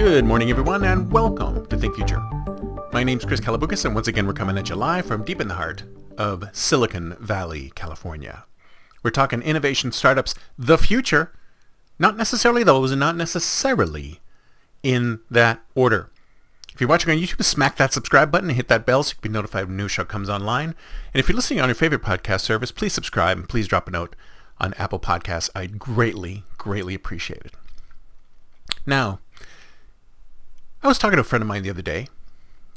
Good morning, everyone, and welcome to Think Future. My name's Chris Kalaboukis, and once again, we're coming at you live from deep in the heart of Silicon Valley, California. We're talking innovation, startups, the future, not necessarily those, and not necessarily in that order. If you're watching on YouTube, smack that subscribe button and hit that bell so you can be notified when a new show comes online. And if you're listening on your favorite podcast service, please subscribe and please drop a note on Apple Podcasts. I'd greatly, greatly appreciate it. Now, I was talking to a friend of mine the other day,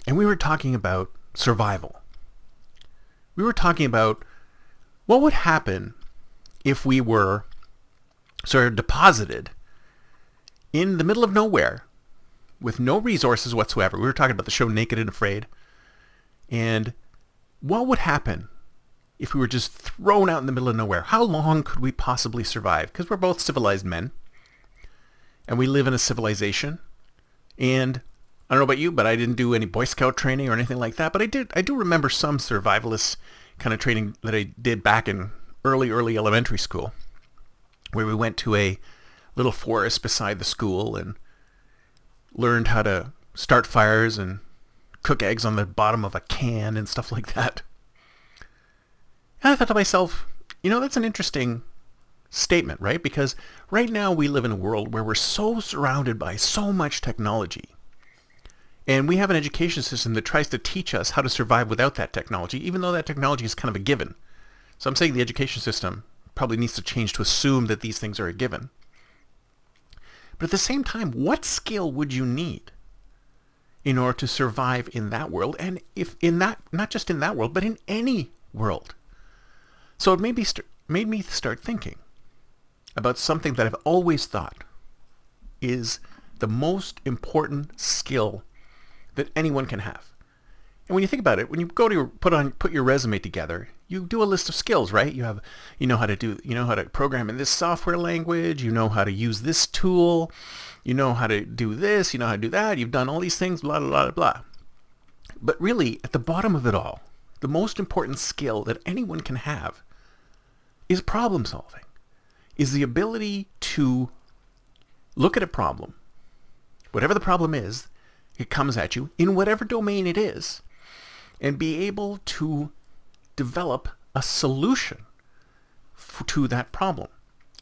and we were talking about survival. We were talking about what would happen if we were sort of deposited in the middle of nowhere with no resources whatsoever. We were talking about the show Naked and Afraid. And what would happen if we were just thrown out in the middle of nowhere? How long could we possibly survive? Because we're both civilized men, and we live in a civilization. And I don't know about you, but I didn't do any Boy Scout training or anything like that. But I do remember some survivalist kind of training that I did back in early elementary school, where we went to a little forest beside the school and learned how to start fires and cook eggs on the bottom of a can and stuff like that. And I thought to myself, that's an interesting statement, right? Because right now we live in a world where we're so surrounded by so much technology. And we have an education system that tries to teach us how to survive without that technology, even though that technology is kind of a given. So I'm saying the education system probably needs to change to assume that these things are a given. But at the same time, what skill would you need in order to survive in that world? And if in that, not just in that world, but in any world. So it made me start thinking about something that I've always thought is the most important skill that anyone can have. And when you think about it, when you go to put your resume together, you do a list of skills, right? You know how to program in this software language, you know how to use this tool, you know how to do this, you know how to do that, you've done all these things, blah, blah, blah, blah. But really, at the bottom of it all, the most important skill that anyone can have is problem solving, is the ability to look at a problem, whatever the problem is, it comes at you, in whatever domain it is, and be able to develop a solution to that problem.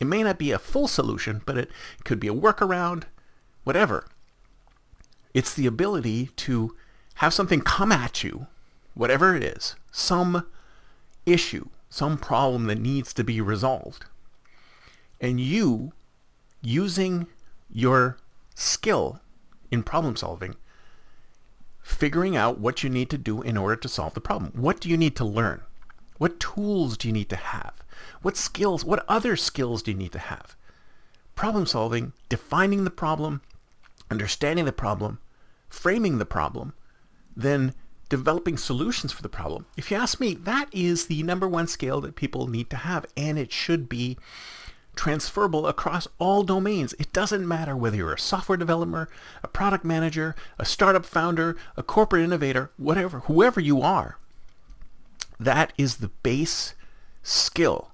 It may not be a full solution, but it could be a workaround, whatever. It's the ability to have something come at you, whatever it is, some issue, some problem that needs to be resolved. And you, using your skill in problem solving, figuring out what you need to do in order to solve the problem. What do you need to learn? What tools do you need to have? What skills, what other skills do you need to have? Problem solving, defining the problem, understanding the problem, framing the problem, then developing solutions for the problem. If you ask me, that is the number one skill that people need to have, and it should be transferable across all domains. It doesn't matter whether you're a software developer, a product manager, a startup founder, a corporate innovator, whoever you are. That is the base skill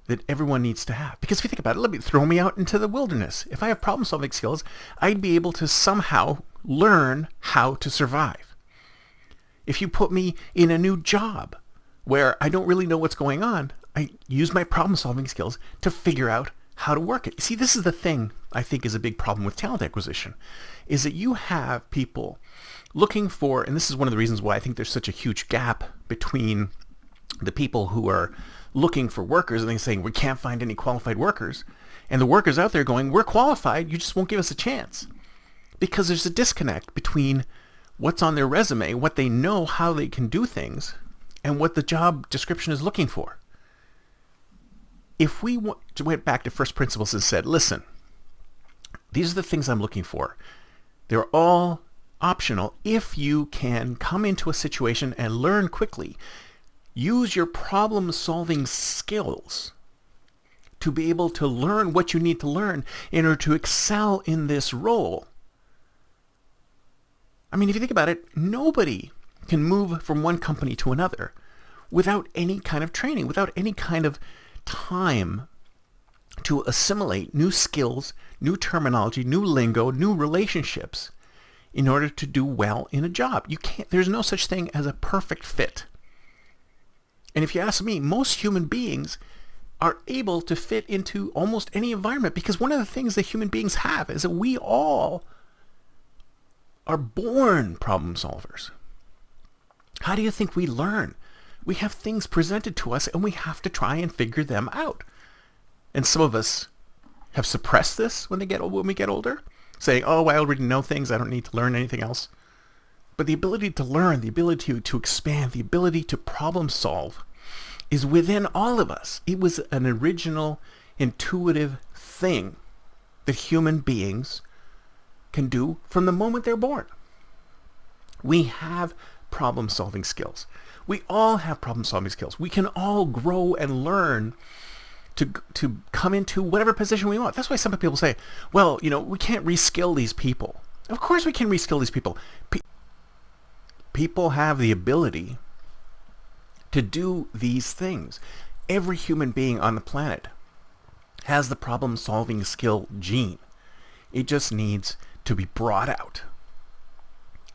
that everyone needs to have. Because if you think about it, throw me out into the wilderness. If I have problem solving skills, I'd be able to somehow learn how to survive. If you put me in a new job where I don't really know what's going on, I use my problem-solving skills to figure out how to work it. See, this is the thing I think is a big problem with talent acquisition, is that you have people looking for, and this is one of the reasons why I think there's such a huge gap between the people who are looking for workers and they're saying, we can't find any qualified workers, and the workers out there going, we're qualified, you just won't give us a chance. Because there's a disconnect between what's on their resume, what they know, how they can do things, and what the job description is looking for. If we went back to first principles and said, listen, these are the things I'm looking for. They're all optional if you can come into a situation and learn quickly. Use your problem-solving skills to be able to learn what you need to learn in order to excel in this role. I mean, if you think about it, nobody can move from one company to another without any kind of training, without any kind of time to assimilate new skills, new terminology, new lingo, new relationships in order to do well in a job. There's no such thing as a perfect fit. And if you ask me, most human beings are able to fit into almost any environment, because one of the things that human beings have is that we all are born problem solvers. How do you think we learn? We have things presented to us and we have to try and figure them out. And some of us have suppressed this when we get older, saying, oh, I already know things, I don't need to learn anything else. But the ability to learn, the ability to expand, the ability to problem solve is within all of us. It was an original, intuitive thing that human beings can do from the moment they're born. We have problem-solving skills. We all have problem-solving skills. We can all grow and learn to come into whatever position we want. That's why some people say, well, we can't reskill these people. Of course we can reskill these people. People have the ability to do these things. Every human being on the planet has the problem-solving skill gene. It just needs to be brought out.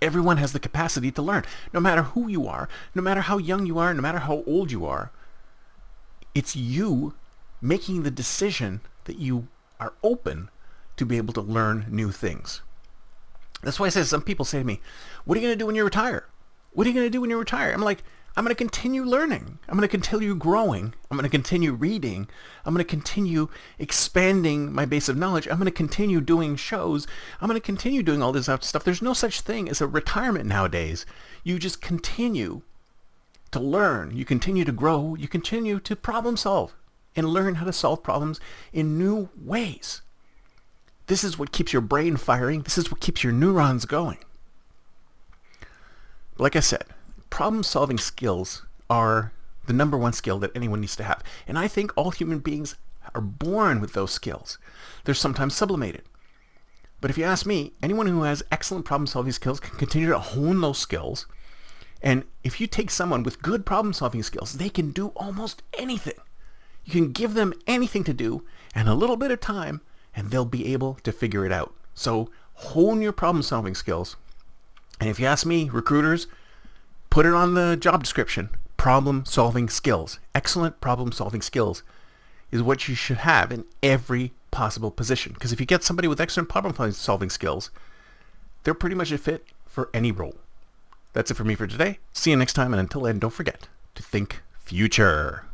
Everyone has the capacity to learn, no matter who you are, no matter how young you are, no matter how old you are. It's you making the decision that you are open to be able to learn new things. That's why I say, some people say to me, what are you going to do when you retire? What are you going to do when you retire? I'm like, I'm going to continue learning. I'm going to continue growing. I'm going to continue reading. I'm going to continue expanding my base of knowledge. I'm going to continue doing shows. I'm going to continue doing all this other stuff. There's no such thing as a retirement nowadays. You just continue to learn. You continue to grow. You continue to problem solve and learn how to solve problems in new ways. This is what keeps your brain firing. This is what keeps your neurons going. Like I said, problem-solving skills are the number one skill that anyone needs to have. And I think all human beings are born with those skills. They're sometimes sublimated. But if you ask me, anyone who has excellent problem-solving skills can continue to hone those skills. And if you take someone with good problem-solving skills, they can do almost anything. You can give them anything to do and a little bit of time, and they'll be able to figure it out. So hone your problem-solving skills. And if you ask me, recruiters, put it on the job description. Problem-solving skills. Excellent problem-solving skills is what you should have in every possible position. Because if you get somebody with excellent problem-solving skills, they're pretty much a fit for any role. That's it for me for today. See you next time, and until then, don't forget to think future.